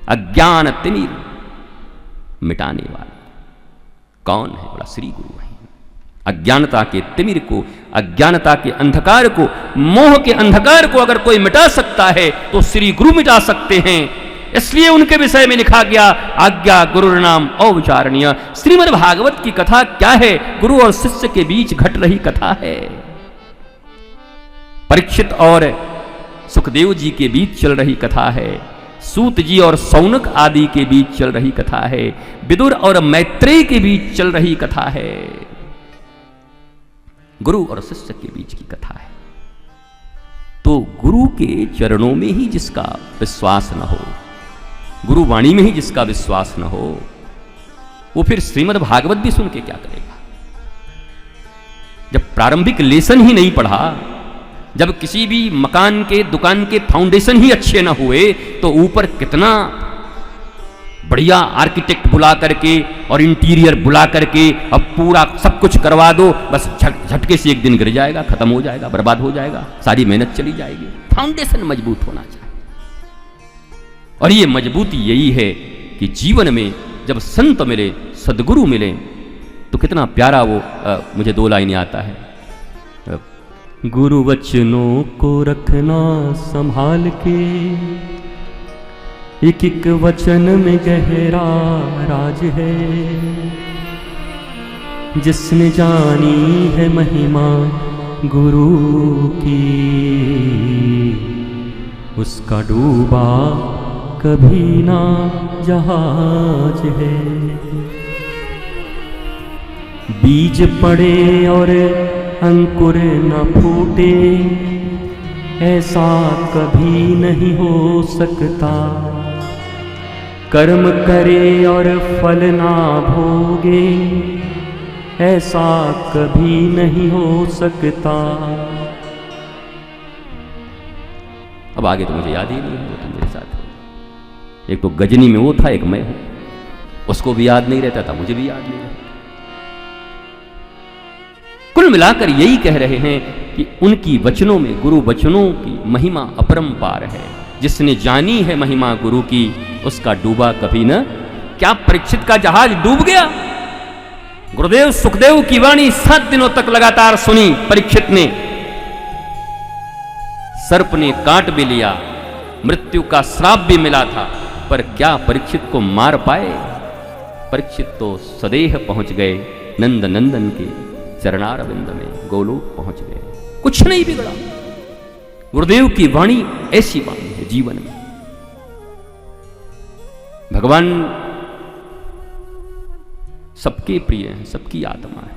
अज्ञान तिमिर मिटाने वाला कौन है? बोला श्री गुरु है। अज्ञानता के तिमिर को, अज्ञानता के अंधकार को, मोह के अंधकार को अगर कोई मिटा सकता है तो श्री गुरु मिटा सकते हैं। इसलिए उनके विषय में लिखा गया आज्ञा गुरु नाम अविचारणीय। श्रीमद् भागवत की कथा क्या है? गुरु और शिष्य के बीच घट रही कथा है। परीक्षित और सुखदेव जी के बीच चल रही कथा है। सूत जी और सौनक आदि के बीच चल रही कथा है। विदुर और मैत्रेय के बीच चल रही कथा है। गुरु और शिष्य के बीच की कथा है। तो गुरु के चरणों में ही जिसका विश्वास न हो, गुरु वाणी में ही जिसका विश्वास न हो, वो फिर श्रीमद् भागवत भी सुन के क्या करेगा? जब प्रारंभिक लेसन ही नहीं पढ़ा, जब किसी भी मकान के, दुकान के फाउंडेशन ही अच्छे ना हुए, तो ऊपर कितना बढ़िया आर्किटेक्ट बुला करके और इंटीरियर बुला करके अब पूरा सब कुछ करवा दो, बस झटके से एक दिन गिर जाएगा, खत्म हो जाएगा, बर्बाद हो जाएगा, सारी मेहनत चली जाएगी। फाउंडेशन मजबूत होना चाहिए। और ये मजबूती यही है कि जीवन में जब संत मिले, सदगुरु मिले, तो कितना प्यारा वो मुझे 2 लाइनें आता है। गुरु वचनों को रखना संभाल के, एक एक वचन में गहरा राज है। जिसने जानी है महिमा गुरु की, उसका डूबा कभी ना जहाज है। बीज पड़े और अंकुर न फूटे, ऐसा कभी नहीं हो सकता। कर्म करे और फल ना भोगे, ऐसा कभी नहीं हो सकता। अब आगे तो मुझे याद ही नहीं है, वो तो मेरे साथ हो। एक तो गजनी में वो था, एक मैं हूं, उसको भी याद नहीं रहता था, मुझे भी याद नहीं रहता। कुल मिलाकर यही कह रहे हैं कि उनकी वचनों में, गुरु वचनों की महिमा अपरंपार है। जिसने जानी है महिमा गुरु की, उसका डूबा कभी न। क्या परीक्षित का जहाज डूब गया? गुरुदेव सुखदेव की वाणी 7 दिनों तक लगातार सुनी परीक्षित ने। सर्प ने काट भी लिया, मृत्यु का श्राप भी मिला था, पर क्या परीक्षित को मार पाए? परीक्षित तो सदेह पहुंच गए नंद नंदन के चरणारविंद में, गोलोक पहुंच गए, कुछ नहीं बिगड़ा। गुरुदेव की वाणी ऐसी वाणी है जीवन में। भगवान सबके प्रिय हैं, सबकी आत्मा है।